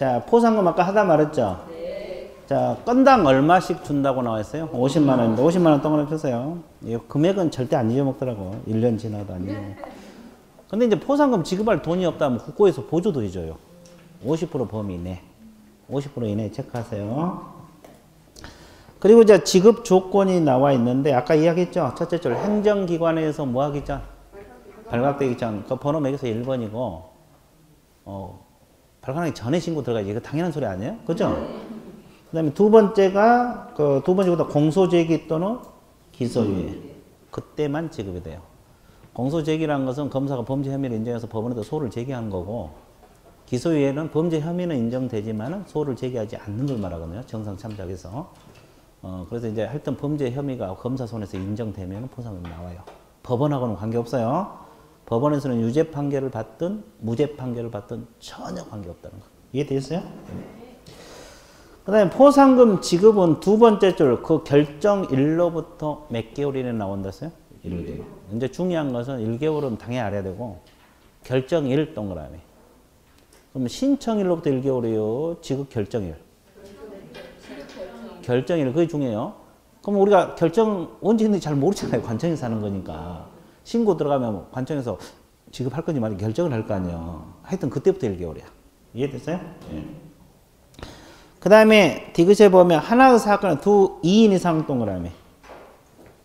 자, 포상금 아까 하다 말했죠? 네. 자, 건당 얼마씩 준다고 나와 있어요? 50만 원인데 50만 원 동그라미 펴세요. 이 금액은 절대 안 잊어먹더라고. 1년 지나도 안 잊어먹어. 근데 이제 포상금 지급할 돈이 없다면 국고에서 보조도 해줘요. 50% 범위 내. 50% 이내에 체크하세요. 그리고 이제 지급 조건이 나와 있는데 아까 이야기했죠? 첫째 줄 행정기관에서 뭐 하기 전? 발각되기 전. 그 번호 매겨서 1번이고 발간하기 전에 신고 들어가야지. 이거 당연한 소리 아니에요? 그죠? 그 다음에 두 번째가, 두 번째보다 공소제기 또는 기소유예. 그때만 지급이 돼요. 공소제기라는 것은 검사가 범죄 혐의를 인정해서 법원에다 소를 제기한 거고, 기소유예는 범죄 혐의는 인정되지만 소를 제기하지 않는 걸 말하거든요. 정상 참작에서. 그래서 이제 하여튼 범죄 혐의가 검사 손에서 인정되면 포상금이 나와요. 법원하고는 관계없어요. 법원에서는 유죄 판결을 받든 무죄 판결을 받든 전혀 관계없다는 거. 이해되셨어요? 그 다음에 포상금 지급은 두 번째 줄, 그 결정일로부터 몇 개월 이내 나온다어요? 1개월. 이제 중요한 것은 1개월은 당연히 알아야 되고, 결정일 동그라미. 그럼 신청일로부터 1개월이요, 지급 결정일. 결정일, 그게 중요해요. 그럼 우리가 결정 언제 했는지 잘 모르잖아요. 관청에서 하는 거니까. 신고 들어가면 관청에서 지급할 건지 말인지 결정을 할 거 아니에요. 하여튼 그때부터 1개월이야. 이해됐어요? 예. 그 다음에 디귿에 보면 하나의 사건에 2인 이상 동그라미.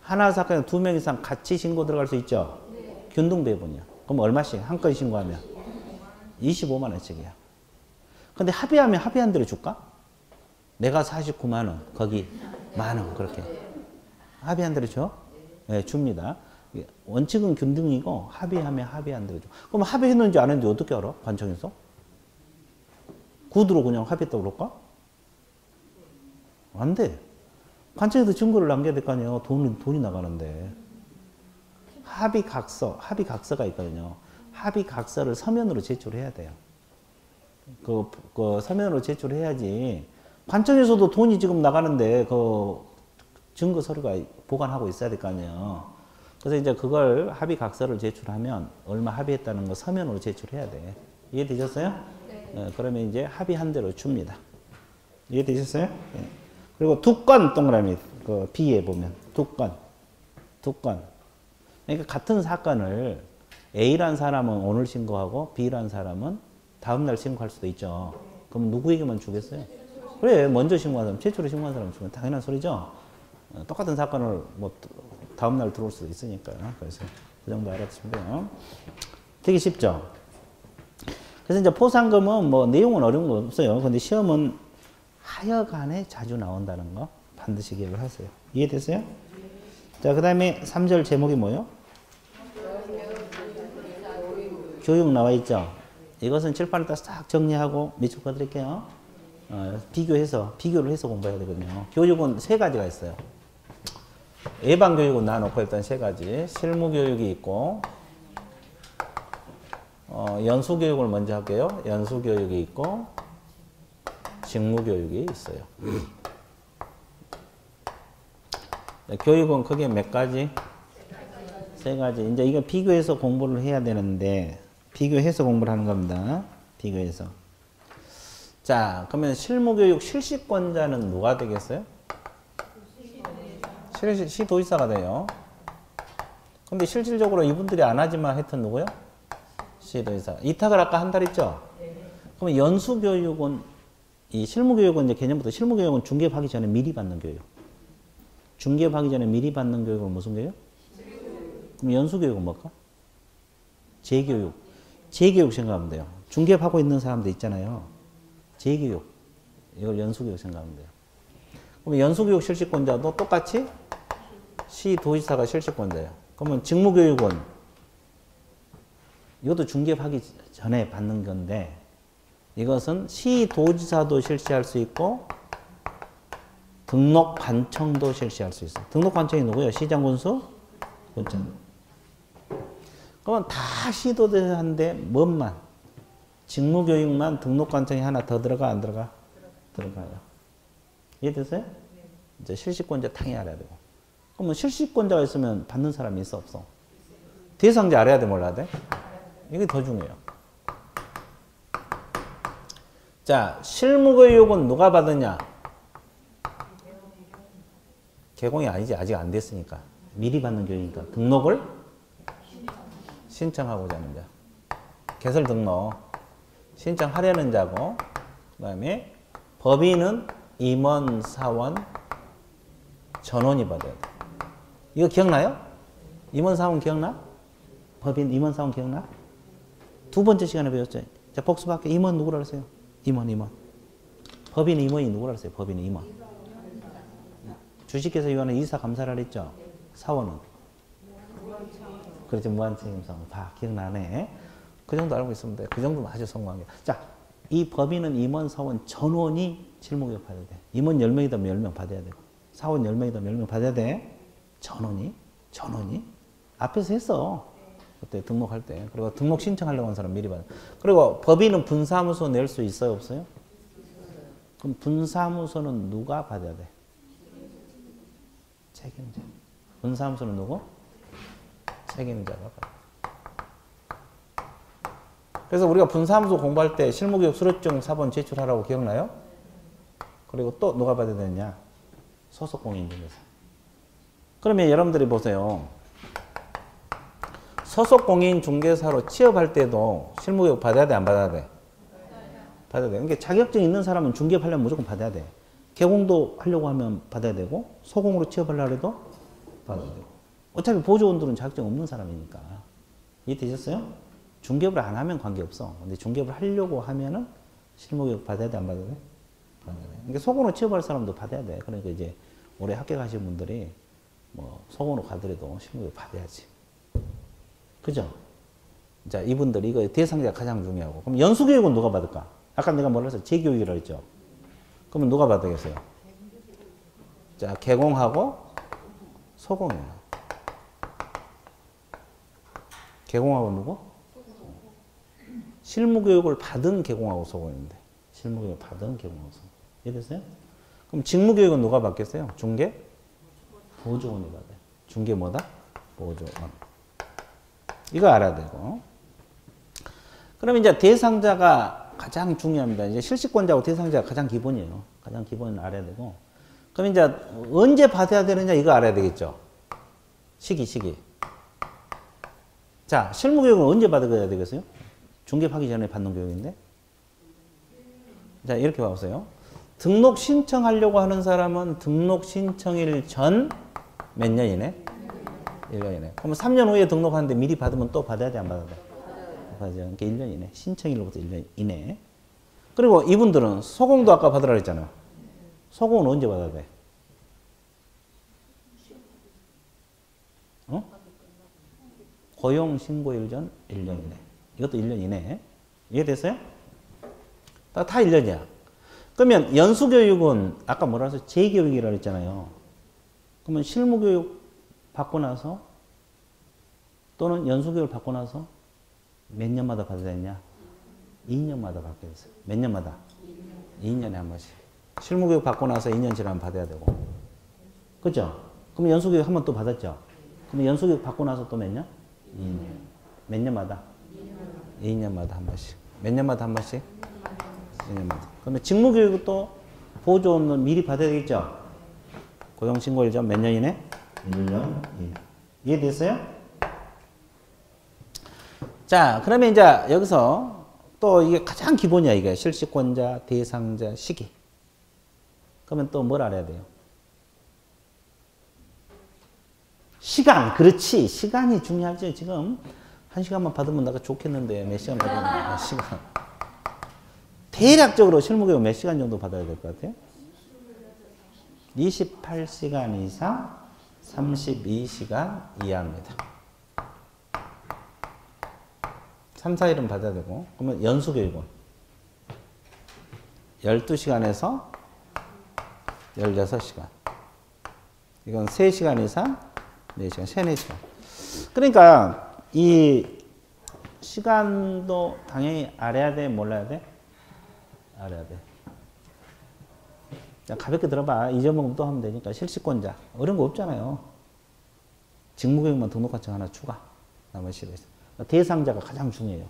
하나의 사건에 2명 이상 같이 신고 들어갈 수 있죠? 네. 균등배분이야. 그럼 얼마씩? 한 건 신고하면? 25만 원씩이야. 근데 합의하면 합의한 대로 줄까? 내가 49만 원, 거기 만 원, 그렇게. 합의한 대로 줘? 네, 줍니다. 원칙은 균등이고 합의하면 합의한 대로 줘. 그럼 합의했는지 안 했는지 어떻게 알아? 관청에서? 구두로 그냥 합의했다고 그럴까? 안 돼. 관청에서 증거를 남겨야 될 거 아니에요. 돈이 나가는데. 합의각서가 있거든요. 합의각서를 서면으로 제출해야 돼요. 그 서면으로 제출해야지. 관청에서도 돈이 지금 나가는데 그 증거 서류가 보관하고 있어야 될 거 아니에요. 그래서 이제 그걸 합의각서를 제출하면 얼마 합의했다는 거 서면으로 제출해야 돼. 이해되셨어요? 네. 그러면 이제 합의한 대로 줍니다. 이해되셨어요? 네. 그리고 두 건 동그라미, 그 B에 보면 두 건. 그러니까 같은 사건을 A라는 사람은 오늘 신고하고 B라는 사람은 다음날 신고할 수도 있죠. 그럼 누구에게만 주겠어요? 그래, 먼저 신고한 사람, 최초로 신고한 사람 주면 당연한 소리죠. 똑같은 사건을 뭐 다음날 들어올 수도 있으니까요. 그래서 그 정도 알아두시면 돼요. 되게 쉽죠? 그래서 이제 포상금은 뭐 내용은 어려운 거 없어요. 근데 시험은 하여간에 자주 나온다는 거 반드시 기억을 하세요. 이해됐어요? 자, 그 다음에 3절 제목이 뭐예요? 교육 나와 있죠? 이것은 칠판에다 싹 정리하고 밑줄 그어드릴게요. 비교를 해서 공부해야 되거든요. 교육은 세 가지가 있어요. 예방교육은 나눠놓고 일단 세 가지. 실무교육이 있고, 연수교육을 먼저 할게요. 연수교육이 있고, 직무교육이 있어요. 교육은 크게 몇 가지? 세 가지. 이제 이거 비교해서 공부를 해야 되는데, 비교해서 공부를 하는 겁니다. 비교해서. 자, 그러면 실무교육 실시권자는 누가 되겠어요? 시도지사가 돼요. 근데 실질적으로 이분들이 안 하지만 하여튼 누구요? 시도지사. 이탁을 아까 한 달 했죠? 그러면 연수교육은, 이 실무교육은 이제 개념부터 실무교육은 중개업하기 전에 미리 받는 교육. 중개업하기 전에 미리 받는 교육은 무슨 교육? 그럼 연수교육은 뭘까? 재교육. 재교육 생각하면 돼요. 중개업하고 있는 사람들 있잖아요. 재교육. 이걸 연수교육 생각하면 돼요. 그럼 연수교육 실시권자도 똑같이 시도지사가 실시권자예요. 그러면 직무교육은 이것도 중개업하기 전에 받는 건데 이것은 시도지사도 실시할 수 있고 등록관청도 실시할 수 있어요. 등록관청이 누구예요? 시장군수? 군청. 그러면 다 시도지사인데 뭔만? 직무교육만 등록관청이 하나 더 들어가 안 들어가? 들어가요. 이해됐어요? 이제 실시권자 당연히 알아야 되고. 그러면 실시권자가 있으면 받는 사람이 있어 없어? 대상자 알아야 돼 몰라야 돼? 이게 더 중요해요. 자, 실무교육은 누가 받느냐? 개공이 아니지. 아직 안 됐으니까. 미리 받는 교육이니까. 등록을 신청하고자 하는 자. 개설 등록. 신청하려는 자고, 그 다음에 법인은 임원, 사원, 전원이 받아야 돼. 이거 기억나요? 임원, 사원 기억나? 법인, 임원, 사원 기억나? 두 번째 시간에 배웠죠. 자, 복습할게. 임원 누구라 그랬어요? 임원. 법인 임원이 누구라 그랬어요? 법인 임원. 주식회사 위원회 이사 감사를 했죠. 사원은? 그렇죠. 무한책임사원. 봐, 기억나네. 그 정도 알고 있으면 돼. 그 정도면 아주 성공한 게. 자, 이 법인은 임원, 사원, 전원이 실무교육 받아야 돼. 임원 10명이다 10명 받아야 되고, 사원 10명이다 10명 받아야 돼. 전원이. 앞에서 했어. 그때 등록할 때. 그리고 등록 신청하려고 하는 사람 미리 받아. 그리고 법인은 분사무소 낼 수 있어요, 없어요? 그럼 분사무소는 누가 받아야 돼? 책임자. 분사무소는 누구? 책임자가 받아야 돼. 그래서 우리가 분사무소 공부할 때 실무교육 수료증 4번 제출하라고 기억나요? 그리고 또 누가 받아야 되느냐? 소속공인중개사. 그러면 여러분들이 보세요. 소속공인중개사로 취업할 때도 실무교육 받아야 돼, 안 받아야 돼? 받아야 돼. 그러니까 자격증 있는 사람은 중개하려면 무조건 받아야 돼. 개공도 하려고 하면 받아야 되고, 소공으로 취업하려고 해도 받아야 되고. 어차피 보조원들은 자격증 없는 사람이니까. 이해되셨어요? 중개업을 안 하면 관계없어. 근데 중개업을 하려고 하면은 실무교육 받아야 돼, 안 받아야 돼? 받아야 돼. 그러니까 소공으로 취업할 사람도 받아야 돼. 그러니까 이제 올해 합격하신 분들이 뭐 소공으로 가더라도 실무교육 받아야지. 그죠? 자, 이분들 이거 대상자가 가장 중요하고. 그럼 연수교육은 누가 받을까? 아까 내가 뭐라 했어? 재교육이라고 했죠. 그러면 누가 받겠어요? 자, 개공하고 소공이에요. 개공하고 누구? 실무교육을 받은 개공하고 소공인데. 실무교육을 받은 개공하고 소공. 이해됐어요? 그럼 직무교육은 누가 받겠어요? 중개? 보조원이 받아요. 중개 뭐다? 보조원. 이거 알아야 되고. 그럼 이제 대상자가 가장 중요합니다. 이제 실시권자하고 대상자가 가장 기본이에요. 가장 기본을 알아야 되고. 그럼 이제 언제 받아야 되느냐 이거 알아야 되겠죠. 시기. 자, 실무교육은 언제 받아야 되겠어요? 중개하기 전에 받는 교육인데. 자, 이렇게 봐보세요. 등록 신청하려고 하는 사람은 등록 신청일 전 몇 년 이내? 1년 이내. 그럼 3년 후에 등록하는데 미리 받으면 또 받아야 돼, 안 받아야 돼? 받아야 돼. 그러니까 1년 이내. 신청일로부터 1년 이내. 그리고 이분들은 소공도 아까 받으라 그랬잖아요. 소공은 언제 받아야 돼? 고용 신고일 전 1년 이내. 이것도 1년 이내. 이해됐어요? 다 1년이야. 그러면 연수교육은 아까 뭐라 해서 재교육이라고 했잖아요. 그러면 실무교육 받고 나서 또는 연수교육을 받고 나서 몇 년마다 받아야 되냐? 2년마다 받게 됐어요. 몇 년마다? 2년에 한 번씩. 실무교육 받고 나서 2년 지나면 받아야 되고. 그죠? 그럼 연수교육 한 번 또 받았죠? 그럼 연수교육 받고 나서 또 몇 년? 2년. 몇 년마다? 2년마다 한 번씩. 몇 년마다 한 번씩? 2년마다. 그러면 직무교육도 보조는 미리 받아야 되겠죠? 고용신고일 전 몇 년 이내? 1년 이내. 이해됐어요? 자, 그러면 이제 여기서 또 이게 가장 기본이야, 이게. 실시권자, 대상자, 시기. 그러면 또 뭘 알아야 돼요? 시간, 그렇지. 시간이 중요하죠. 지금 1시간만 받으면 내가 좋겠는데 몇 시간 받으면 시간. 대략적으로 실무교육 몇 시간 정도 받아야 될 것 같아요? 28시간 이상 32시간 이하입니다. 3, 4일은 받아야 되고. 그러면 연수교육은 12시간에서 16시간. 이건 3시간 이상 4시간, 3, 4시간. 그러니까 이 시간도 당연히 알아야 돼, 몰라야 돼? 알아야 돼. 그냥 가볍게 들어봐. 잊어먹으면 또 하면 되니까. 실시권자. 어려운 거 없잖아요. 직무교육만 등록과청 하나 추가. 나머지 대상자가 가장 중요해요.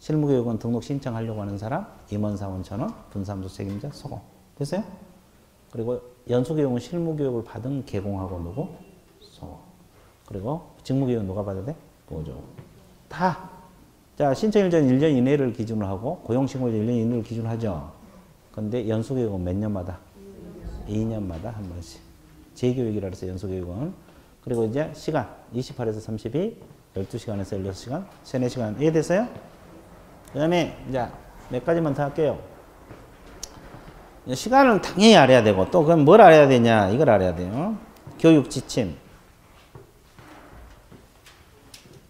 실무교육은 등록 신청하려고 하는 사람, 임원사원 전원, 분사무소 책임자, 소공. 됐어요? 그리고 연수교육은 실무교육을 받은 개공하고 누구? 소공. 그리고 직무교육은 누가 받아야 돼? 보조. 다. 자, 신청일전 1년 이내를 기준으로 하고 고용신고일전 1년 이내를 기준으로 하죠. 근데 연수교육은 몇 년마다? 2년마다 한 번씩. 재교육이라 해서 연수교육은. 그리고 이제 시간 28에서 32, 12시간에서 16시간, 3, 4시간. 이해됐어요? 그 다음에 이제 몇 가지만 더 할게요. 시간을 당연히 알아야 되고 또 그럼 뭘 알아야 되냐 이걸 알아야 돼요. 교육 지침.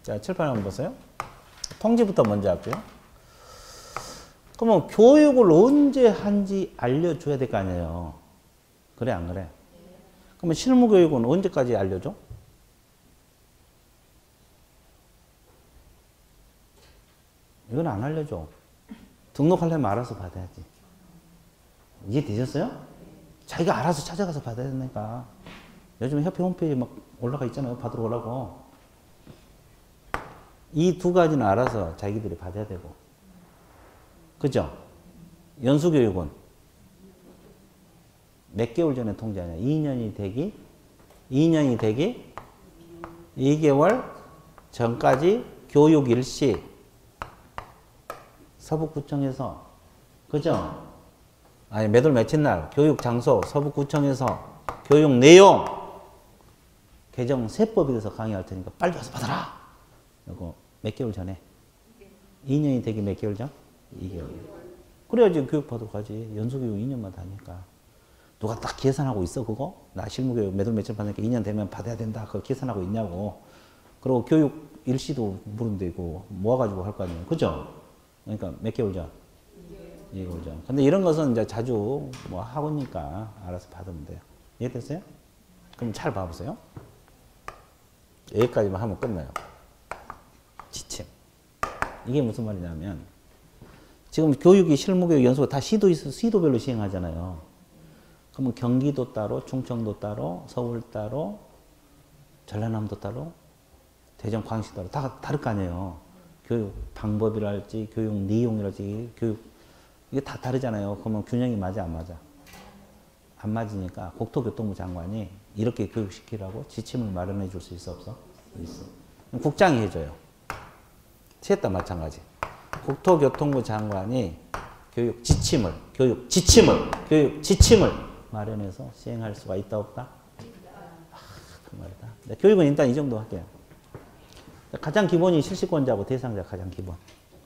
자, 칠판 한번 보세요. 통지부터 먼저 할게요. 그러면 교육을 언제 한지 알려줘야 될 거 아니에요. 그래 안 그래? 그러면 실무교육은 언제까지 알려줘? 이건 안 알려줘. 등록하려면 알아서 받아야지. 이해되셨어요? 자기가 알아서 찾아가서 받아야 되니까. 요즘 협회 홈페이지에 막 올라가 있잖아요. 받으러 오라고. 이 두 가지는 알아서 자기들이 받아야 되고. 그죠? 연수교육은 몇 개월 전에 통지하냐? 2년이 되기 2개월 전까지 교육 일시 서북구청에서 그죠? 아니 몇 월 며칠 날 교육 장소 서북구청에서 교육 내용 개정 세법에 대해서 강의할 테니까 빨리 와서 받아라. 이거 몇 개월 전에 2년이 되기 몇 개월 전? 2개월. 그래야지 교육 받으러 가지. 연수교육 2년마다 하니까. 누가 딱 계산하고 있어 그거? 나 실무교육 몇 월 며칠 받으니까 2년 되면 받아야 된다. 그거 계산하고 있냐고. 그리고 교육 일시도 물은되고 모아가지고 할 거 아니에요. 그죠? 그러니까 몇 개월 전? 2개월 전. 근데 이런 것은 이제 자주 뭐 하고 있으니까 알아서 받으면 돼요. 이해됐어요? 그럼 잘 봐보세요. 여기까지만 하면 끝나요. 지침. 이게 무슨 말이냐면 지금 교육이 실무교육 연수가 다 시도별로 시행하잖아요. 그러면 경기도 따로, 충청도 따로, 서울 따로, 전라남도 따로, 대전, 광시 따로 다 다를 거 아니에요. 교육 방법이랄지, 교육 내용이랄지, 교육 이게 다 다르잖아요. 그러면 균형이 맞아, 안 맞아? 안 맞으니까 국토교통부 장관이 이렇게 교육시키라고 지침을 마련해 줄 수 있어, 없어? 있어. 국장이 해줘요. 셋 다 마찬가지. 국토교통부 장관이 교육 지침을 마련해서 시행할 수가 있다, 없다? 그 말이다. 교육은 일단 이 정도 할게요. 가장 기본이 실시권자고 대상자 가장 기본.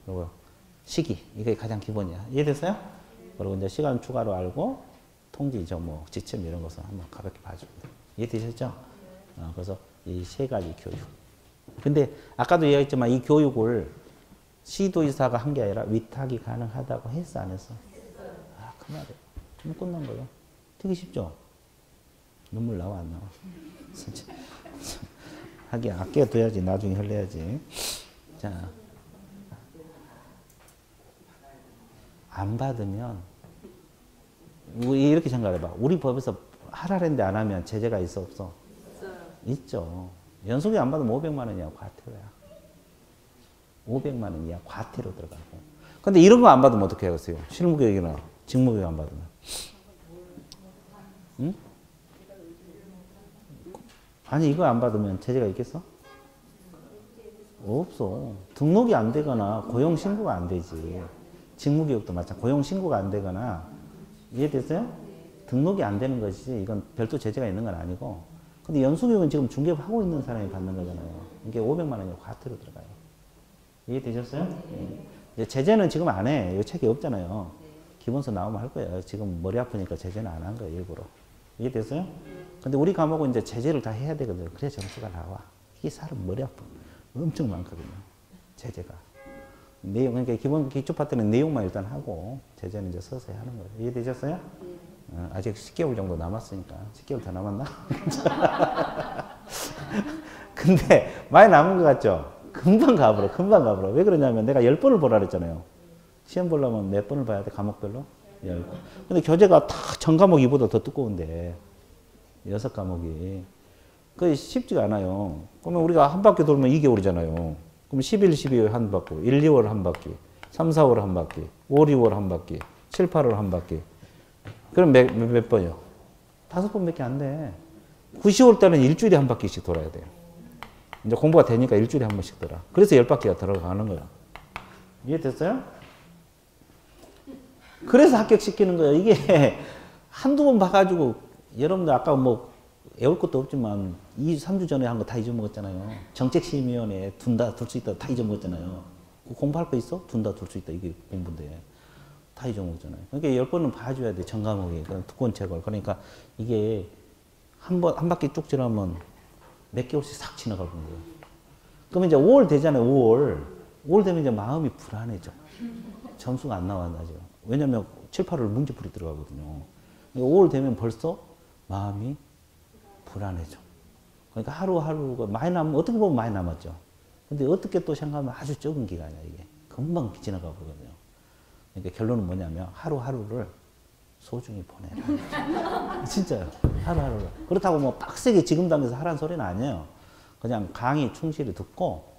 그리고 시기, 이게 가장 기본이야. 이해됐어요? 그리고 이제 시간 추가로 알고, 통지, 뭐, 지침 이런 것을 한번 가볍게 봐줍니다. 이해되셨죠? 그래서 이 세 가지 교육. 근데 아까도 얘기했지만 이 교육을 시도의사가 한 게 아니라 위탁이 가능하다고 했어, 안 했어? 아, 그 말이에요. 그럼 끝난 거예요. 되게 쉽죠? 눈물 나와, 안 나와? 진짜. 하긴 아껴둬야지, 나중에 흘려야지. 자. 안 받으면, 이렇게 생각해봐. 우리 법에서 하라는데 안 하면 제재가 있어, 없어? 있죠. 연수교육 안 받으면 500만 원이야, 과태료야. 500만 원 이하 과태료 들어가고. 근데 이런 거 안 받으면 어떻게 하겠어요? 실무교육이나 직무교육 안 받으면. 응? 아니, 이거 안 받으면 제재가 있겠어? 없어. 등록이 안 되거나 고용신고가 안 되지. 직무교육도 마찬가지. 고용신고가 안 되거나, 이해됐어요? 등록이 안 되는 것이지, 이건 별도 제재가 있는 건 아니고. 근데 연수교육은 지금 중개하고 있는 사람이 받는 거잖아요. 이게 500만 원이 과태료 들어가요. 이해되셨어요? 이제 제재는 지금 안 해. 이 책이 없잖아요. 기본서 나오면 할 거예요. 지금 머리 아프니까 제재는 안 한 거예요, 일부러. 이해됐어요? 근데 우리 과목은 이제 제재를 다 해야 되거든요. 그래야 점수가 나와. 이게 사람 머리 아파. 엄청 많거든요. 제재가. 내용, 그러니까 기본 기초 파트는 내용만 일단 하고, 제재는 이제 서서히 하는 거예요. 이해되셨어요? 아직 10개월 정도 남았으니까. 10개월 더 남았나? 근데 많이 남은 것 같죠? 금방 가버려. 왜 그러냐면 내가 10번을 보라 그랬잖아요. 시험 보려면 몇 번을 봐야 돼? 과목별로? 10번. 근데 교재가 다 전 과목 이보다 더 두꺼운데 6과목이. 그게 쉽지가 않아요. 그러면 우리가 한 바퀴 돌면 2개월이잖아요. 그럼 11, 12월 한 바퀴, 1, 2월 한 바퀴, 3, 4, 5월 한 바퀴, 5, 6월 한 바퀴, 7, 8월 한 바퀴. 그럼 몇 번이요? 5번밖에 안 돼. 9, 10월 달은 일주일에 한 바퀴씩 돌아야 돼요. 이제 공부가 되니까 일주일에 한 번씩 돌아. 그래서 10바퀴가 들어가는 거야. 이해됐어요? 그래서 합격시키는 거예요. 이게 한두 번 봐가지고 여러분들 아까 뭐 외울 것도 없지만 3주 전에 한 거 다 잊어먹었잖아요. 정책심의위원회 둔다 둘 수 있다 다 잊어먹었잖아요. 공부할 거 있어? 둔다 둘 수 있다. 이게 공부인데 다 잊어먹었잖아요. 그러니까 10번은 봐줘야 돼. 전 과목이. 두권책을. 그러니까 이게 한 바퀴 쭉 지나면 몇 개월씩 싹 지나가 본 거예요. 그러면 이제 5월 되잖아요. 5월 되면 이제 마음이 불안해져. 점수가 안 나와, 나죠. 왜냐면 7, 8월 문제풀이 들어가거든요. 5월 되면 벌써 마음이 불안해져. 그러니까 하루하루가 많이 남으면, 어떻게 보면 많이 남았죠. 근데 어떻게 또 생각하면 아주 적은 기간이야, 이게. 금방 지나가 버거든요. 그러니까 결론은 뭐냐면, 하루하루를 소중히 보내라. 진짜요. 하루하루를. 그렇다고 뭐 빡세게 지금 단계에서 하라는 소리는 아니에요. 그냥 강의 충실히 듣고,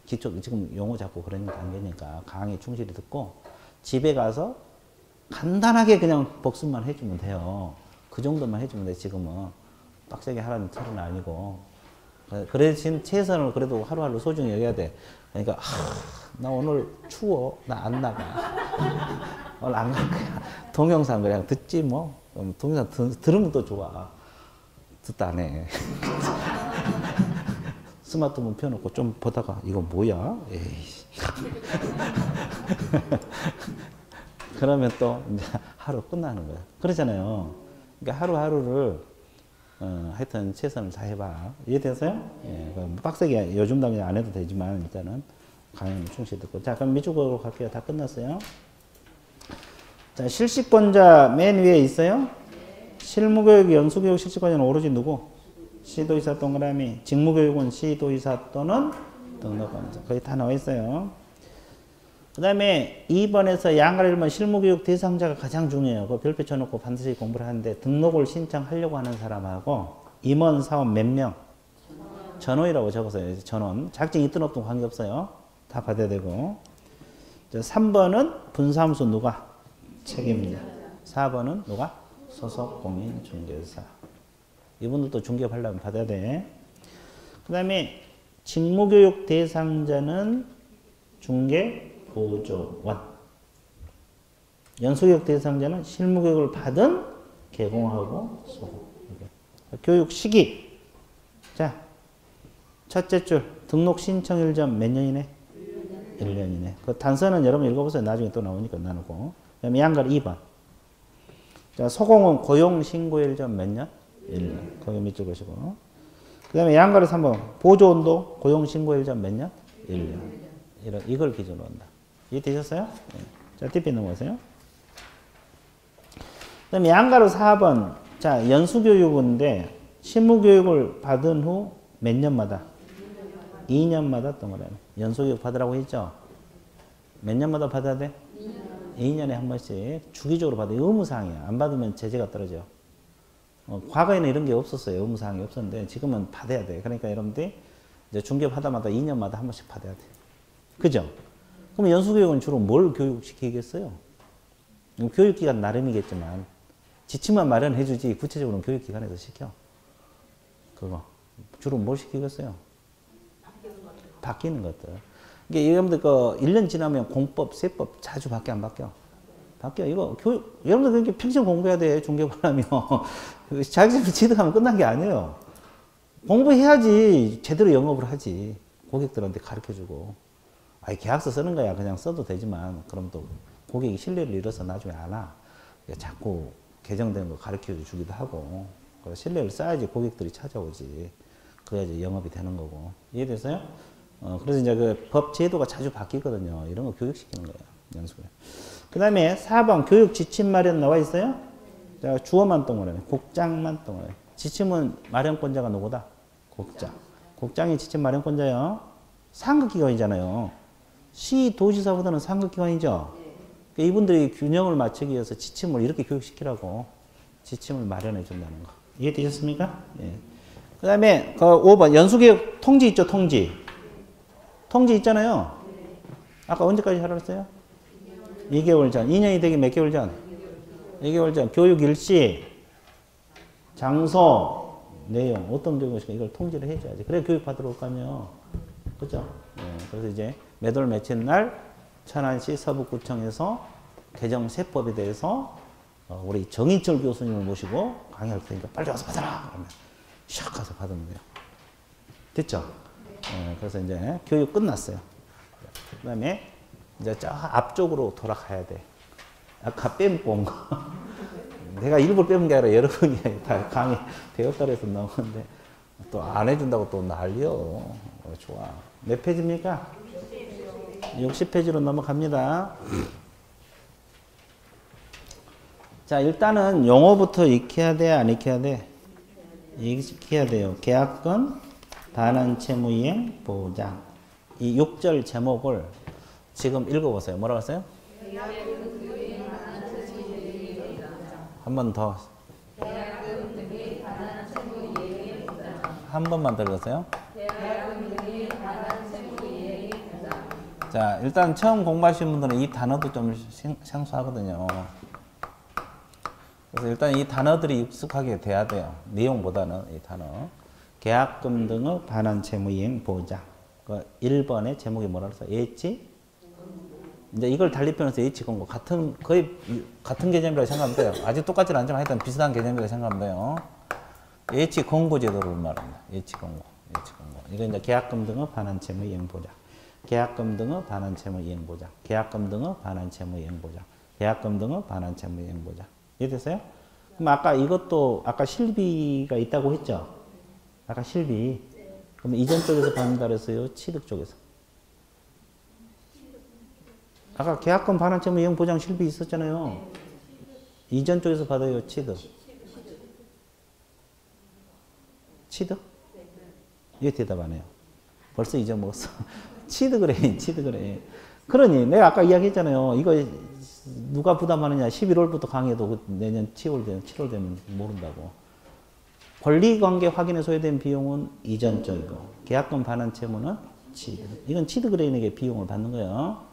지금 용어 잡고 그런 단계니까 강의 충실히 듣고, 집에 가서 간단하게 그냥 복습만 해주면 돼요. 그 정도만 해주면 돼, 지금은. 빡세게 하라는 소리는 아니고. 그 대신 최선을 그래도 하루하루 소중히 여겨야 돼. 그러니까, 나 오늘 추워. 나 안 나가. 오늘 안 갈 거야. 동영상 그냥 듣지 뭐. 동영상 들으면 또 좋아. 듣다 안 해. 스마트폰 펴놓고 좀 보다가 이거 뭐야? 에이씨. 그러면 또 이제 하루 끝나는 거야. 그러잖아요. 그러니까 하루하루를 하여튼 최선을 다해봐. 이해되세요? 예, 빡세게 요즘 단계 안 해도 되지만 일단은 강의 충실히 듣고. 자, 그럼 미주국어로 갈게요. 다 끝났어요. 자, 실시권자 맨 위에 있어요. 실무교육, 연수교육 실시권자는 오로지 누구? 시도의사 동그라미. 직무교육은 시도의사 또는 등록관자. 거기 다 나와 있어요. 그 다음에 2번에서 양가를 1번 실무교육 대상자가 가장 중요해요. 그거 별표 쳐놓고 반드시 공부를 하는데 등록을 신청하려고 하는 사람하고 임원 사원 몇 명? 전원이라고 적었어요. 전원. 자격증 있든 없든 관계없어요. 다 받아야 되고. 3번은 분사무소 누가? 책임자. 4번은 누가? 소속 공인중개사. 이분들도 중개하려면 받아야 돼. 그 다음에 직무교육 대상자는 중개보조원. 연수교육 대상자는 실무교육을 받은 개공하고 소속. 교육 시기. 자, 첫째 줄 등록 신청일 전 몇 년이네? 1년이네. 그 단서는 여러분 읽어보세요. 나중에 또 나오니까 나누고. 그 다음에 양갈 2번. 자, 소공은 고용 신고일 전 몇 년? 1년. 거기 밑줄 보시고. 그 다음에 양가를 3번. 보조원도 고용 신고일 전 몇 년? 1년. 이걸 기준으로 한다. 이해되셨어요? 네. 자, 뒷빛 넘어가세요. 그 다음에 양가로 4번. 자, 연수교육인데, 실무교육을 받은 후 몇 년마다? 2년마다 동그라미. 연수교육 받으라고 했죠? 몇 년마다 받아야 돼? 2년에 한 번씩 주기적으로 받아요. 의무사항이야. 안 받으면 제재가 떨어져. 과거에는 이런 게 없었어요. 의무사항이 없었는데 지금은 받아야 돼. 그러니까 여러분들이 이제 중개하다마다 2년마다 한 번씩 받아야 돼. 그죠? 그럼 연수교육은 주로 뭘 교육시키겠어요? 교육기관 나름이겠지만 지침만 마련해 주지 구체적으로는 교육기관에서 시켜. 그거. 주로 뭘 시키겠어요? 바뀌는 것들. 이게 여러분들 그 1년 지나면 공법, 세법 자주 바뀌어 안 바뀌어? 바뀌어. 이거 교육, 여러분들 그렇게 평생 공부해야 돼. 중개보려면. 자격증을 취득하면 끝난 게 아니에요. 공부해야지 제대로 영업을 하지. 고객들한테 가르쳐주고. 계약서 쓰는 거야. 그냥 써도 되지만 그럼 또 고객이 신뢰를 잃어서 나중에 안 와. 자꾸 개정된 거 가르쳐 주기도 하고. 신뢰를 쌓아야지 고객들이 찾아오지. 그래야지 영업이 되는 거고. 이해됐어요? 그래서 이제 그 법 제도가 자주 바뀌거든요. 이런 거 교육시키는 거예요. 연수에. 그 다음에 4번 교육 지침 마련 나와 있어요? 자, 주어만 동그라미. 국장만 동그라미. 지침은 마련권자가 누구다? 국장. 국장이 지침 마련권자요. 상급기관이잖아요. 시도지사보다는 상급기관이죠. 그러니까 이분들이 균형을 맞추기 위해서 지침을 이렇게 교육시키라고 지침을 마련해 준다는 거. 이해되셨습니까? 예. 그 다음에 그 5번 연수교육 통지 있죠? 통지. 통지 있잖아요. 아까 언제까지 하라 했어요? 2개월 전. 2년이 되기 몇 개월 전? 2개월 전. 교육 일시, 장소, 내용, 어떤 경우인가 이걸 통지를 해줘야지. 그래 교육 받으러 올 거 아니에요. 그죠? 그래서 이제 몇 월 며칠 날 천안시 서북구청에서 개정세법에 대해서 우리 정인철 교수님을 모시고 강의할 테니까 빨리 와서 받아라. 그러면 샥 가서 받으면 돼요. 됐죠? 그래서 이제 교육 끝났어요. 그 다음에 이제 저 앞쪽으로 돌아가야 돼. 아까 빼먹고 온 거. 내가 일부러 빼먹은 게 아니라 여러분이 다 강의 대역달에서 나오는데 또 안 해준다고 또 난리요. 좋아. 몇 페이지입니까? 60페이지로 넘어갑니다. 자, 일단은 용어부터 익혀야 돼, 안 익혀야 돼? 익혀야 돼요. 계약권, 반환채무이행, 보장. 이 6절 제목을 지금 읽어보세요. 뭐라고 했어요? 한 번 더. 한 번만 더 읽으세요. 자, 일단 처음 공부하시는 분들은 이 단어도 좀 생소하거든요. 그래서 일단 이 단어들이 익숙하게 돼야 돼요. 내용보다는 이 단어. 계약금 등의 반환채무이행 보장. 그 1번의 제목이 뭐라 그랬어요? 예치? 이제 이걸 달리편에서 예치 공고 거의 같은 개념이라고 생각하면 돼요. 아직 똑같지는 않지만 하여튼 비슷한 개념이라고 생각하면 돼요. 예치 공고 제도를 말합니다. 예치 공고. 예치 공고. 이거 이제 계약금 등의 반환채무이행 보장. 계약금 등의 반환채무이행 보장. 계약금 등의 반환채무이행 보장. 계약금 등의 반환채무이행 보장. 이해됐어요? 그럼 아까 이것도 아까 실비가 있다고 했죠? 아까 실비. 그럼 이전 쪽에서 받는다 그랬어요? 취득 쪽에서? 아까 계약금 반환채무이행 보장 실비 있었잖아요. 이전 쪽에서 받아요? 취득? 취득? 이게 대답 안 해요. 벌써 잊어먹었어. 취득을 해, 취득을 해. 그러니 내가 아까 이야기했잖아요. 이거 누가 부담하느냐. 11월부터 강의해도 내년 7월 되면 모른다고. 권리관계 확인에 소요된 비용은 이전 쪽이고 계약금 반환 채무는 취득. 이건 취득을 해내게 비용을 받는 거예요.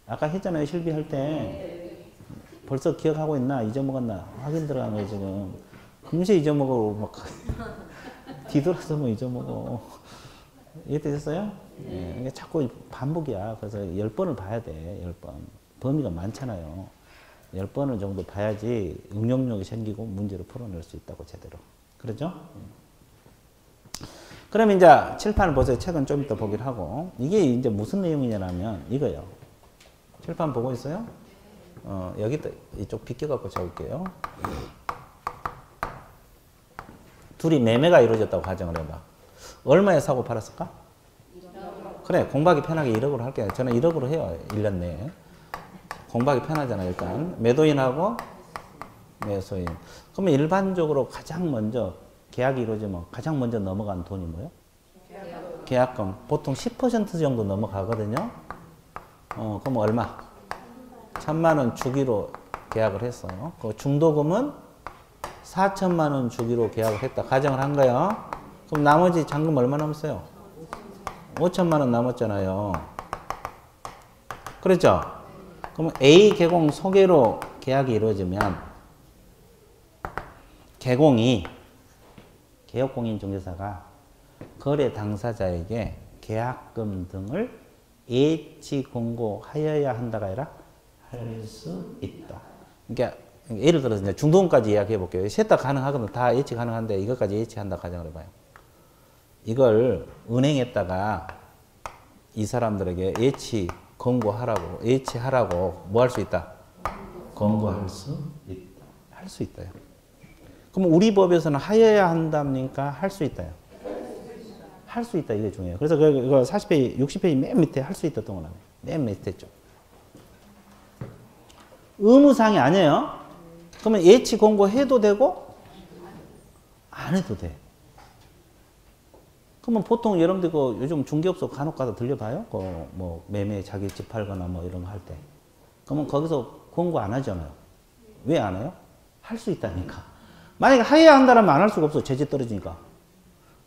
아까 했잖아요. 실비할 때. 벌써 기억하고 있나? 잊어먹었나? 확인 들어간 거예요 지금. 금세 잊어먹어. 막 뒤돌아서 뭐 잊어먹어. 이해되셨어요? 예, 이게 자꾸 반복이야. 그래서 10번을 봐야 돼. 10번. 범위가 많잖아요. 10번을 정도 봐야지 응용력이 생기고 문제를 풀어낼 수 있다고 제대로. 그러죠? 그럼 이제 칠판을 보세요. 책은 좀 이따 보기로 하고. 이게 이제 무슨 내용이냐면 이거요. 칠판 보고 있어요? 여기 이쪽 비껴갖고 적을게요. 둘이 매매가 이루어졌다고 가정을 해봐. 얼마에 사고 팔았을까? 그래, 공부하기 편하게 1억으로 할게요. 저는 1억으로 해요. 1년 내에. 공부하기 편하잖아요, 일단. 매도인하고 매수인. 그러면 일반적으로 가장 먼저 계약이 이루어지면 가장 먼저 넘어간 돈이 뭐예요? 계약금. 보통 10% 정도 넘어가거든요. 그럼 얼마? 1,000만 원 주기로 계약을 했어요. 그 중도금은 4천만 원 주기로 계약을 했다. 가정을 한 거예요. 그럼 나머지 잔금 얼마 남았어요? 5천만 원 남았잖아요. 그렇죠? 그럼 A 개공 소개로 계약이 이루어지면 개공이 개업공인중개사가 거래 당사자에게 계약금 등을 예치 공고하여야 한다가 아니라 할 수 있다. 그러니까 예를 들어서 이제 중도금까지 이야기해 볼게요. 셋 다 가능하거든. 다 예치 가능한데 이것까지 예치한다 가정을 해봐요. 이걸 은행에다가 이 사람들에게 예치 권고하라고, 예치하라고 뭐 할 수 있다? 권고할 수 있다. 할 수 있다요. 그럼 우리 법에서는 하여야 한답니까? 할 수 있다요. 할 수 있다. 이게 중요해요. 그래서 그거 40페이지, 60페이지 맨 밑에 할 수 있다 동그라미. 맨 밑에 쪽. 의무사항이 아니에요. 그러면 예치 권고해도 되고 안 해도 돼. 그러면 보통 여러분들 그 요즘 중개업소 간혹 가다 들려봐요. 그 뭐 매매 자기 집 팔거나 뭐 이런 거 할 때. 그러면 거기서 권고 안 하잖아요. 왜 안 해요? 할 수 있다니까. 만약에 하여야 한다면 안 할 수가 없어. 제재 떨어지니까.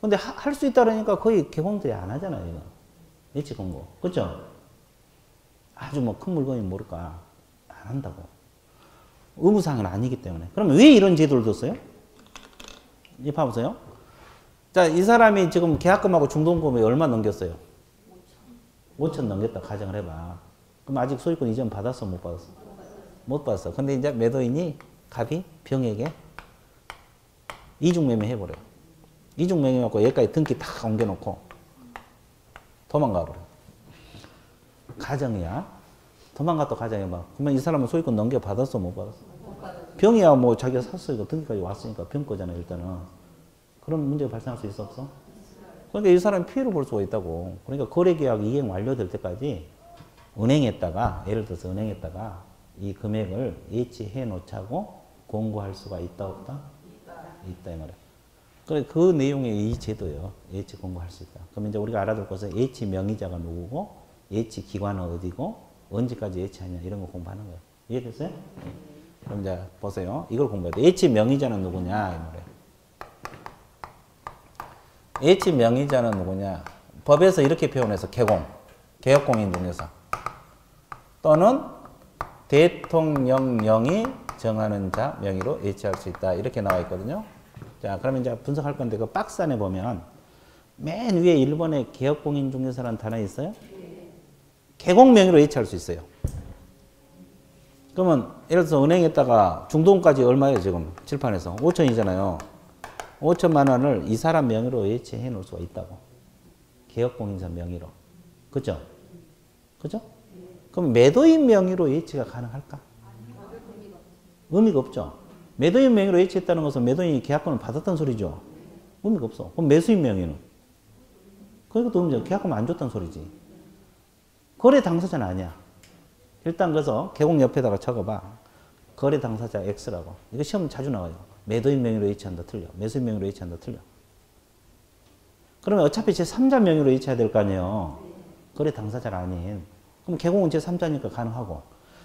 근데 할 수 있다 그러니까 거의 개공들이 안 하잖아요. 이거. 예치 권고. 그죠? 아주 뭐 큰 물건이 모를까. 안 안 한다고. 의무사항은 아니기 때문에. 그러면 왜 이런 제도를 뒀어요? 이 봐보세요. 자, 이 사람이 지금 계약금하고 중도금이 얼마 넘겼어요? 5천 넘겼다 가정을 해봐. 그럼 아직 소유권 이전 받았어? 못 받았어? 못 받았어. 근데 이제 매도인이 갑이 병에게 이중매매 해버려. 이중매매 해갖고 여기까지 등기 다 옮겨놓고 도망가 버려. 가정이야. 도망갔다 가정해봐. 그러면 이 사람은 소유권 넘겨받았어? 못 받았어? 병이야 뭐 자기가 샀어. 이거 등기까지 왔으니까 병 거잖아 일단은. 그럼 문제가 발생할 수 있어 없어? 그러니까 이 사람이 피해를 볼 수가 있다고. 그러니까 거래계약 이행 완료될 때까지 은행에다가 예를 들어서 은행에다가 이 금액을 예치해 놓자고 공고할 수가 있다 없다? 있다 이 말이야. 그래 그 내용의 이 제도요. 예치 공고할 수 있다. 그럼 이제 우리가 알아둘 것은 예치 명의자가 누구고 예치 기관은 어디고 언제까지 예치하냐 이런 거 공부하는 거예요. 이해됐어요? 그럼 이제 보세요. 이걸 공부해야 돼. 예치 명의자는 누구냐 이 말이에요. 예치 명의자는 누구냐? 법에서 이렇게 표현해서 개혁공인 중개사 또는 대통령령이 정하는 자 명의로 예치할 수 있다. 이렇게 나와 있거든요. 자, 그러면 이제 분석할 건데 그 박스 안에 보면 맨 위에 1번에 개혁공인 중개사라는 단어 있어요? 개공 명의로 예치할 수 있어요. 그러면 예를 들어서 은행에다가 중도금까지 얼마예요 지금 칠판에서? 5천이잖아요. 5천만 원을 이 사람 명의로 예치해 놓을 수가 있다고. 개혁공인사 명의로. 그죠? 그죠? 그럼 매도인 명의로 예치가 가능할까? 의미가 없죠. 매도인 명의로 예치했다는 것은 매도인이 계약권을 받았다는 소리죠. 의미가 없어. 그럼 매수인 명의는? 그것도 의미죠. 계약권을 안 줬다는 소리지. 거래 당사자는 아니야. 일단 그래서 개공 옆에다가 적어봐. 거래 당사자 X라고. 이거 시험 자주 나와요. 매도인 명의로 예치한다 틀려. 매수인 명의로 예치한다 틀려. 그러면 어차피 제3자 명의로 예치해야 될 거 아니에요. 거래 당사자가 아닌. 그럼 개공은 제3자니까 가능하고.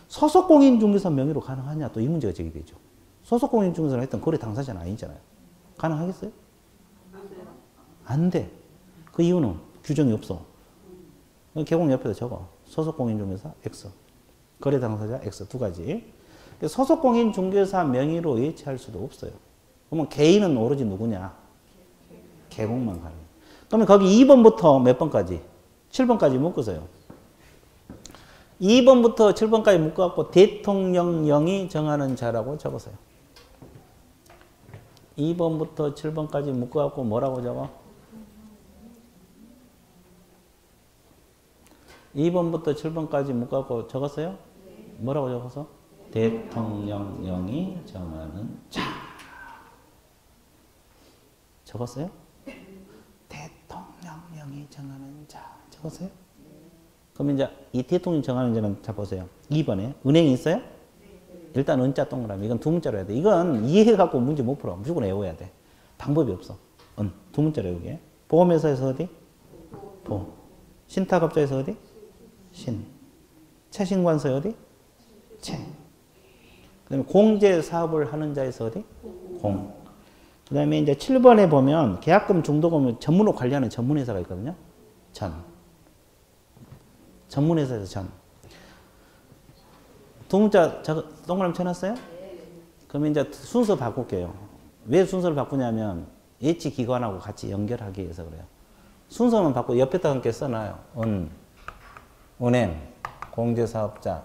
소속공인중개사 명의로 가능하냐 또 이 문제가 제기되죠. 소속공인중개사는 일단 거래 당사자는 아니잖아요. 가능하겠어요? 안 돼. 그 이유는 규정이 없어. 개공 옆에다 적어. 소속공인중개사 X. 거래 당사자 X 두 가지. 소속공인중개사 명의로 예치할 수도 없어요. 그러면 개인은 오로지 누구냐? 개공만 가능. 그러면 거기 2번부터 몇 번까지? 7번까지 묶으세요. 2번부터 7번까지 묶어갖고 대통령령이 정하는 자라고 적으세요. 2번부터 7번까지 묶어갖고 뭐라고 적어? 2번부터 7번까지 묶어갖고 적었어요? 뭐라고 적어서? 대통령령이 정하는 자. 적었어요? 대통령령이 정하는 자. 적었어요? 그럼 이제 이 대통령 정하는 자는 자 보세요. 2번에 은행이 있어요? 일단 은자 동그라미. 이건 두 문자로 해야 돼. 이건 이해해갖고 문제 못 풀어. 무조건 외워야 돼. 방법이 없어. 두 문자로 외우게. 보험회사에서 어디? 보험. 신탁업자에서 어디? 신. 채신관서 어디? 채. 그 다음에 공제사업을 하는 자에서 어디? 공. 그 다음에 이제 7번에 보면 계약금, 중도금을 전문으로 관리하는 전문회사가 있거든요. 전. 전문회사에서 전. 두 문자 동그라미 쳐놨어요? 그러면 이제 순서 바꿀게요. 왜 순서를 바꾸냐면 예치기관하고 같이 연결하기 위해서 그래요. 순서만 바꾸고 옆에다 함께 써놔요. 은행, 공제사업자,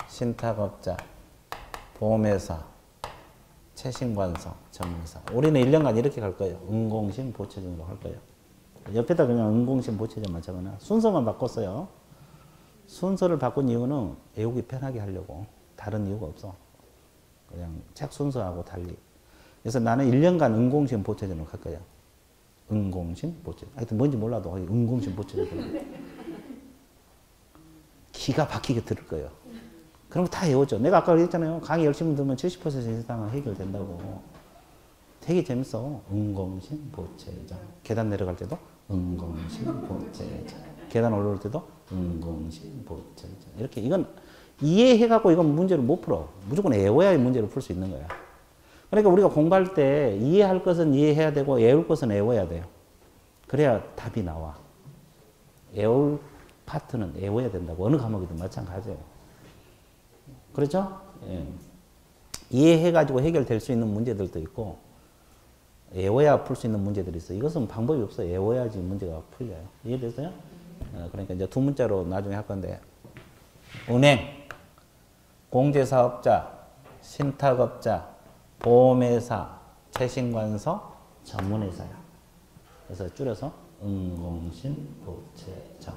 신탁업자, 보험회사, 채신관서, 전문회사. 우리는 1년간 이렇게 갈 거예요. 은공신, 보채점으로 할 거예요. 옆에다 그냥 은공신, 보채점만 적어놔. 순서만 바꿨어요. 순서를 바꾼 이유는 외우기 편하게 하려고. 다른 이유가 없어. 그냥 책 순서하고 달리. 그래서 나는 1년간 은공신, 보채점으로 갈 거야. 은공신, 보채점. 하여튼 뭔지 몰라도 은공신, 보채점. 기가 박히게 들을 거예요. 그런 거 다 외웠죠. 내가 아까 그랬잖아요. 강의 열심히 들으면 70% 이상은 해결된다고. 되게 재밌어. 은공신, 보채점. 계단 내려갈 때도 은공신, 보채점. 계단 올라올 때도 은공신, 보채점. 이렇게 이건 이해해갖고 이건 문제를 못 풀어. 무조건 외워야 문제를 풀 수 있는 거야. 그러니까 우리가 공부할 때 이해할 것은 이해해야 되고 외울 것은 외워야 돼요. 그래야 답이 나와. 외울 파트는 외워야 된다고. 어느 과목이든 마찬가지예요. 그렇죠? 예. 이해해가지고 해결될 수 있는 문제들도 있고, 외워야 풀 수 있는 문제들이 있어요. 이것은 방법이 없어요. 외워야지 문제가 풀려요. 이해됐어요? 그러니까 이제 두 문자로 나중에 할 건데, 은행, 공제사업자, 신탁업자, 보험회사, 채신관서, 전문회사야. 그래서 줄여서 은공신보채점.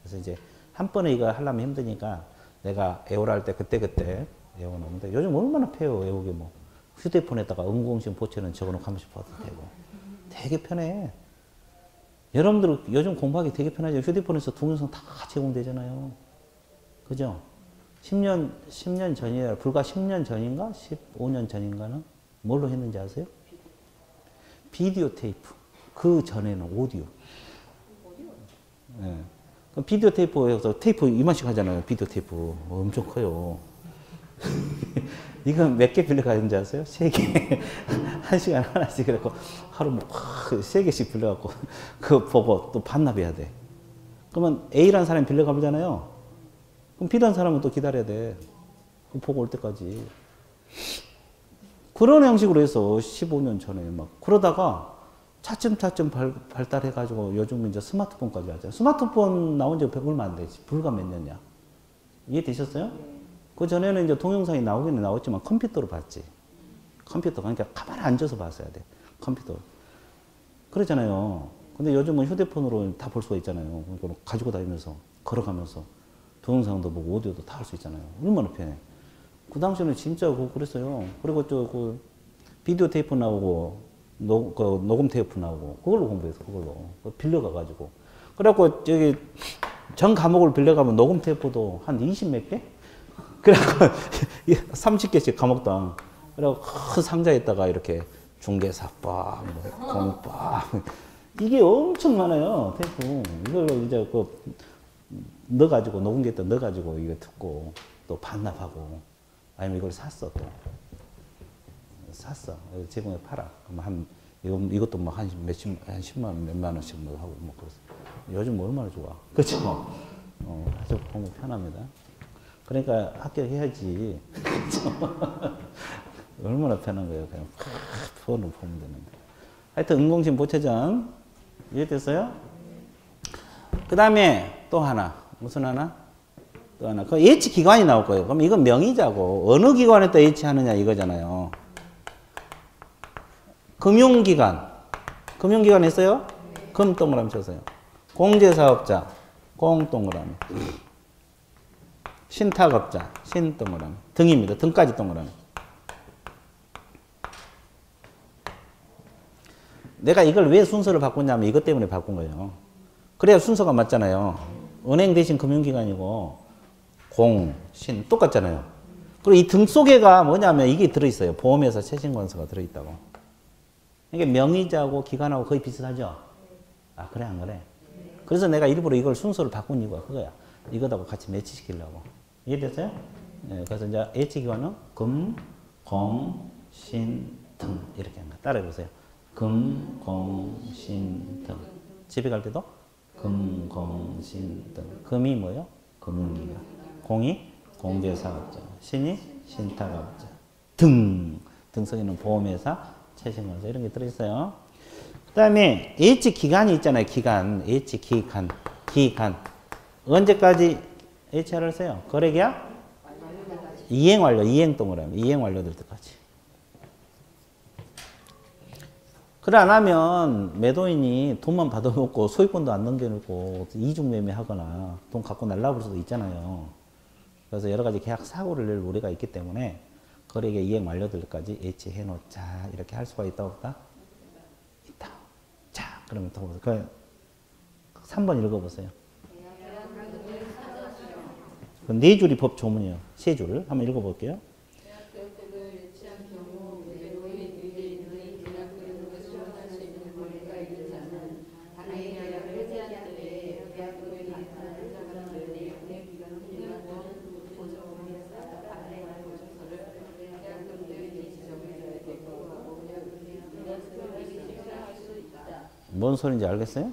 그래서 이제 한 번에 이거 하려면 힘드니까 내가 외우라 할 때 그때그때 외워놓는데 요즘 얼마나 패요, 외우기 뭐. 휴대폰에다가 은공신보채는 적어놓고 한 번씩 봐도 되고. 되게 편해. 여러분들 요즘 공부하기 되게 편하죠. 휴대폰에서 동영상 다 제공되잖아요. 그죠? 10년 전이라, 불과 10년 전인가? 15년 전인가는 뭘로 했는지 아세요? 비디오 테이프. 그 전에는 오디오. 네. 비디오 테이프에서 테이프 이만씩 하잖아요. 비디오 테이프. 엄청 커요. 이건 몇 개 빌려가는지 아세요? 3개. 1시간 하나씩 그래갖고 하루 뭐 3개씩 빌려갖고 그거 보고 또 반납해야 돼. 그러면 A라는 사람이 빌려가보잖아요. 그럼 B라는 사람은 또 기다려야 돼. 그럼 보고 올 때까지. 그런 형식으로 해서 15년 전에 막 그러다가 차츰차츰 발달해가지고 요즘 이제 스마트폰까지 하잖아요. 스마트폰 나온 지 얼마 안 되지. 불과 몇 년이야. 이해되셨어요? 그 전에는 이제 동영상이 나오기는 나왔지만 컴퓨터로 봤지. 컴퓨터. 그러니까 가만히 앉아서 봤어야 돼. 컴퓨터. 그러잖아요. 근데 요즘은 휴대폰으로 다 볼 수가 있잖아요. 그러니까 가지고 다니면서, 걸어가면서 동영상도 보고 오디오도 다 할 수 있잖아요. 얼마나 편해. 그 당시에는 진짜 그랬어요. 그리고 그 비디오 테이프 나오고, 녹음 테이프 나오고, 그걸로 공부해서, 그걸로. 빌려가가지고. 그래갖고, 저기, 전 과목을 빌려가면 녹음 테이프도 한 20 몇 개? 그래갖고, 30개씩 과목당. 그래갖고, 큰 상자에다가 이렇게 중개사법, 공법. 이게 엄청 많아요, 테이프. 이걸 이제 넣어가지고, 녹음기에다 넣어가지고, 이거 듣고, 또 반납하고, 아니면 이걸 샀어, 또. 샀어. 제공에 팔아. 그럼 이것도 뭐 한 10만 원, 몇만 원씩 뭐 하고, 뭐 그랬어. 요즘 뭐 얼마나 좋아. 그쵸? 아주 공부 편합니다. 그러니까 합격해야지. 얼마나 편한 거예요. 그냥 폰으로 보면 되는데. 하여튼, 은공신보채점. 이해됐어요? 그 다음에 또 하나. 무슨 하나? 또 하나. 그 예치기관이 나올 거예요. 그럼 이건 명의자고, 어느 기관에다 예치하느냐 이거잖아요. 금융기관. 금융기관 있어요? 금 동그라미 쳐서요. 공제사업자. 공 동그라미. 신탁업자. 신 동그라미. 등입니다. 등까지 동그라미. 내가 이걸 왜 순서를 바꿨냐면 이것 때문에 바꾼 거예요. 그래야 순서가 맞잖아요. 은행 대신 금융기관이고 공, 신 똑같잖아요. 그리고 이 등 속에가 뭐냐면 이게 들어있어요. 보험회사 채신권서가 들어있다고. 이게 명의자하고 기관하고 거의 비슷하죠? 아, 그래, 안 그래? 그래서 내가 일부러 이걸 순서를 바꾼 이유가 그거야. 이거하고 같이 매치시키려고. 이해됐어요? 네, 그래서 이제 예치기관은 금, 공, 신, 등. 이렇게 한 거. 따라해보세요. 금, 공, 신, 등. 집에 갈 때도 금, 공, 신, 등. 금이 뭐예요? 금융기관. 공이 공제사업자. 신이 신탁업자. 등. 등성에는 보험회사, 채신권서 이런 게 들어있어요. 그 다음에 예치기간이 있잖아요. 기간. 예치기간. 기간. 언제까지 예치를 써요? 거래계약? 이행완료. 이행동그라미. 이행완료될 때까지. 그래 안 하면 매도인이 돈만 받아먹고 소유권도 안 넘겨놓고 이중매매하거나 돈 갖고 날라버릴 수도 있잖아요. 그래서 여러 가지 계약 사고를 낼 우려가 있기 때문에 거래계 이행 완료될 때까지 예치해 놓자. 이렇게 할 수가 있다 없다? 있다. 자, 그러면 더 보세요. 3번 읽어보세요. 그 네 줄이 법 조문이에요. 세 줄. 한번 읽어볼게요. 뭔 소리인지 알겠어요?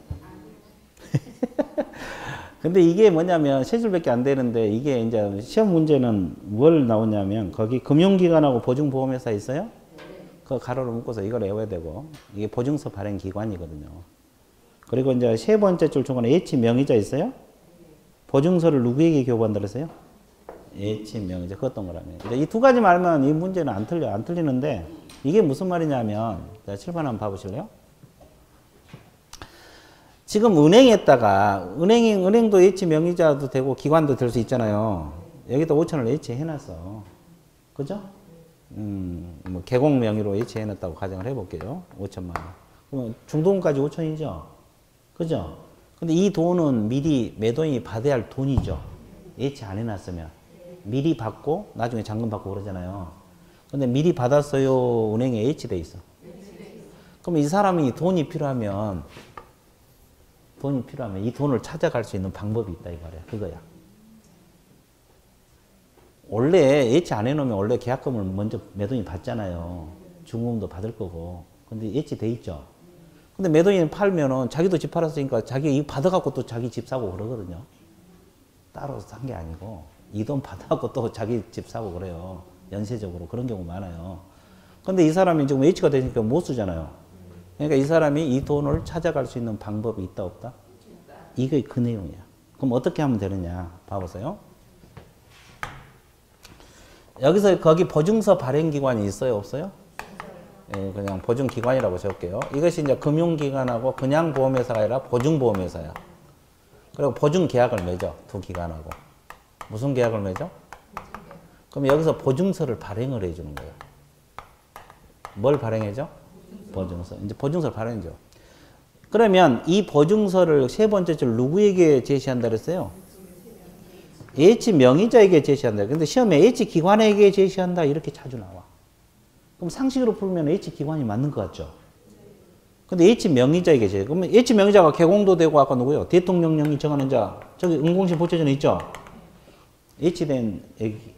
근데 이게 뭐냐면 세 줄밖에 안 되는데 이게 이제 시험 문제는 뭘 나오냐면 거기 금융기관하고 보증보험회사 있어요? 그 가로로 묶어서 이걸 외워야 되고 이게 보증서 발행 기관이거든요. 그리고 이제 세 번째 줄 중간에 H 명의자 있어요? 보증서를 누구에게 교부한다 그랬어요? H 명의자 그것 동그라미. 이 두 가지만 알면 이 문제는 안 틀리는데 이게 무슨 말이냐면 자, 칠판 한번 봐보실래요? 지금 은행에다가 은행도 H 명의자도 되고 기관도 될 수 있잖아요. 여기다 5천을 H 해놨어. 그죠? 뭐 개공 명의로 H 해놨다고 가정을 해볼게요. 5천만 원. 그러면 중도금까지 5천이죠. 그죠? 근데 이 돈은 미리 매도인이 받아야 할 돈이죠. H 안 해놨으면. 미리 받고 나중에 잔금 받고 그러잖아요. 근데 미리 받았어요. 은행에 H 돼 있어. 그럼 이 사람이 돈이 필요하면 이 돈을 찾아갈 수 있는 방법이 있다 이 말이야. 그거야. 원래 H 안 해놓으면 원래 계약금을 먼저 매도인이 받잖아요. 중금도 받을 거고. 근데 H 돼 있죠. 근데 매도인이 팔면은 자기도 집 팔았으니까 자기 이거 받아갖고 또 자기 집 사고 그러거든요. 따로 산 게 아니고 이 돈 받아갖고 또 자기 집 사고 그래요. 연쇄적으로 그런 경우 많아요. 근데 이 사람이 지금 H가 되니까 못 쓰잖아요. 그러니까 이 사람이 이 돈을 찾아갈 수 있는 방법이 있다 없다? 이게 그 내용이야. 그럼 어떻게 하면 되느냐 봐보세요. 여기서 거기 보증서 발행기관이 있어요 없어요? 예, 그냥 보증기관이라고 적을게요. 이것이 이제 금융기관하고 그냥 보험회사가 아니라 보증보험회사야. 그리고 보증계약을 맺어 두 기관하고. 무슨 계약을 맺어? 그럼 여기서 보증서를 발행을 해주는 거예요. 뭘 발행해줘? 보증서. 이제 보증서를 발행해줘. 그러면 이 보증서를 세 번째 줄 누구에게 제시한다 그랬어요? H 명의자에게 제시한다. 근데 시험에 H 기관에게 제시한다 이렇게 자주 나와. 그럼 상식으로 풀면 H 기관이 맞는 것 같죠? 근데 H 명의자에게 제시. 그러면 H 명의자가 개공도 되고 아까 누구요? 대통령령이 정하는 자. 저기 응공실 보채전에 있죠? H된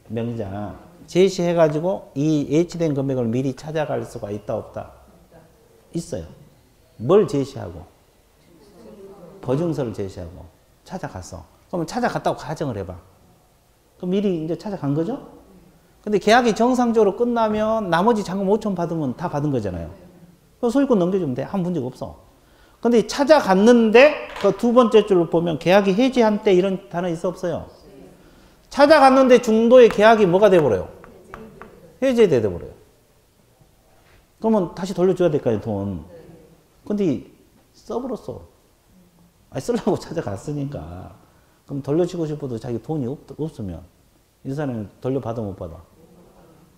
명의자 제시해가지고 이 H된 금액을 미리 찾아갈 수가 있다 없다? 있어요. 뭘 제시하고? 보증서를 제시하고 찾아갔어. 그러면 찾아갔다고 가정을 해봐. 그럼 미리 이제 찾아간 거죠? 근데 계약이 정상적으로 끝나면 나머지 잔금 5천 받으면 다 받은 거잖아요. 그럼 소유권 넘겨주면 돼. 아무 문제가 없어. 근데 찾아갔는데 그 두 번째 줄로 보면 계약이 해지한 때 이런 단어 있어 없어요? 찾아갔는데 중도의 계약이 뭐가 돼버려요? 해제돼 버려요. 그러면 다시 돌려줘야 될 거 아니에요, 돈. 근데 써버렸어. 아니, 쓰려고 찾아갔으니까. 그럼 돌려주고 싶어도 자기 돈이 없으면 이 사람이 돌려받아 못 받아?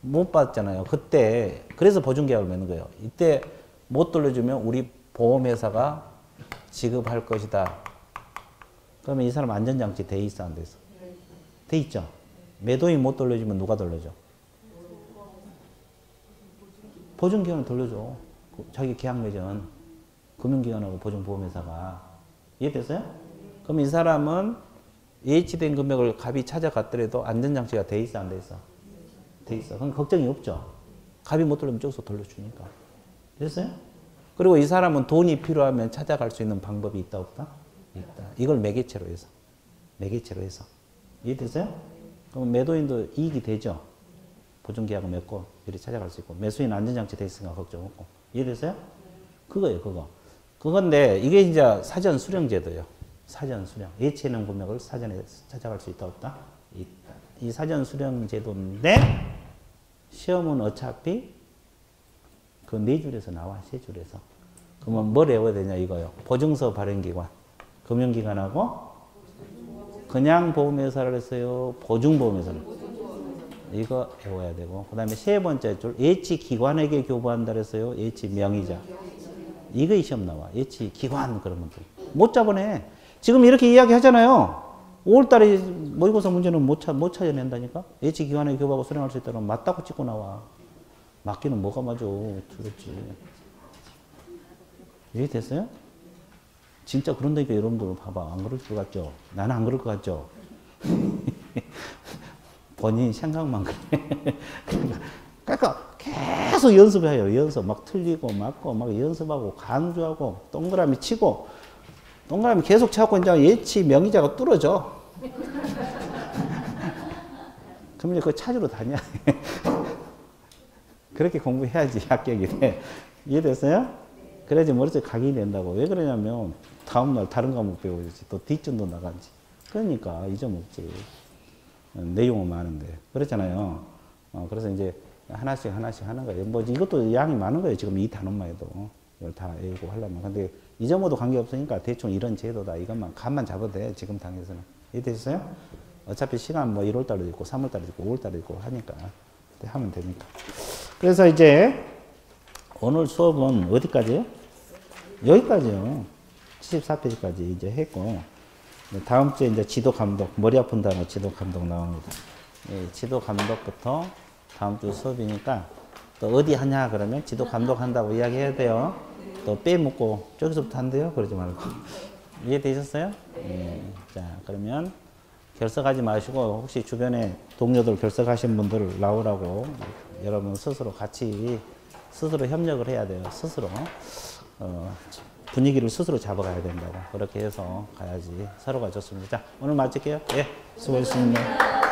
못 받잖아요. 그때 그래서 보증계약을 맺는 거예요. 이때 못 돌려주면 우리 보험회사가 지급할 것이다. 그러면 이 사람 안전장치 돼 있어 안 돼 있어? 돼 있죠. 매도인 못 돌려주면 누가 돌려줘? 보증기관을 돌려줘. 자기 계약 맺은 금융기관하고 보증보험회사가. 이해됐어요? 그럼 이 사람은 H된 금액을 갑이 찾아갔더라도 안전장치가 돼 있어 안 돼 있어? 돼 있어. 그럼 걱정이 없죠. 갑이 못 돌리면 저기서 돌려주니까. 됐어요? 그리고 이 사람은 돈이 필요하면 찾아갈 수 있는 방법이 있다 없다? 있다. 이걸 매개체로 해서. 매개체로 해서. 이해됐어요? 그럼 매도인도 이익이 되죠. 보증계약을 맺고 미리 찾아갈 수 있고 매수인 안전장치 돼 있으니까 걱정 없고. 이해됐어요? 그거예요 그거. 그건데 이게 이제 사전 수령제도예요. 사전 수령. H는 금액을 사전에 찾아갈 수 있다 없다? 있다. 이 사전 수령제도인데 시험은 어차피 그 네 줄에서 나와. 세 줄에서. 그러면 뭘 외워야 되냐 이거요. 보증서 발행기관. 금융기관하고 그냥 보험회사를 했어요. 보증보험회사를. 이거 외워야 되고. 그 다음에 세 번째 줄 H기관에게 교부한다 그랬어요. H명의자. 이거 시험 나와. H기관 그러면 못 잡아내. 지금 이렇게 이야기 하잖아요. 5월달에 모의고사 문제는 못 찾아낸다니까. H기관에게 교부하고 수령할 수 있다면 맞다고 찍고 나와. 맞기는 뭐가 맞아. 틀렸지. 이해됐어요? 진짜 그런다니까 여러분들 봐봐. 안 그럴 것 같죠? 나는 안 그럴 것 같죠? 본인 생각만 그래. 그러니까 계속 연습해요. 연습 막 틀리고 맞고 막 연습하고 강조하고 동그라미 치고 동그라미 계속 찾고 이제 예치 명의자가 뚫어져. 그럼 이제 그거 찾으러 다녀. 그렇게 공부해야지 합격이 돼. 이해됐어요? 그래야지 머릿속에 각인이 된다고. 왜 그러냐면 다음날 다른 과목 배우지. 또 뒷전도 나가지. 그러니까 잊어먹지. 내용은 많은데. 그렇잖아요. 그래서 이제 하나씩 하는 거예요. 뭐 이것도 양이 많은 거예요. 지금 이 단원만 해도. 이걸 다 외우고 하려면. 근데 잊어먹어도 관계없으니까 대충 이런 제도다. 이것만 감만 잡아도 돼. 지금 당에서는. 이해되셨어요? 어차피 시간 뭐 1월달도 있고 3월달도 있고 5월달도 있고 하니까. 하면 되니까. 그래서 이제 오늘 수업은 어디까지요? 여기까지요. 74페이지까지 이제 했고. 다음 주에 이제 지도 감독, 머리 아픈 단어 지도 감독 나옵니다. 예, 지도 감독부터 다음 주 수업이니까 또 어디 하냐 그러면 지도 감독 한다고 이야기해야 돼요. 또 빼먹고 저기서부터 한대요. 그러지 말고. 이해되셨어요? 예. 자, 그러면 결석하지 마시고 혹시 주변에 동료들 결석하신 분들 나오라고 여러분 스스로 같이 스스로 협력을 해야 돼요. 스스로. 분위기를 스스로 잡아가야 된다고. 그렇게 해서 가야지 서로가 좋습니다. 자, 오늘 마칠게요. 예, 수고했습니다.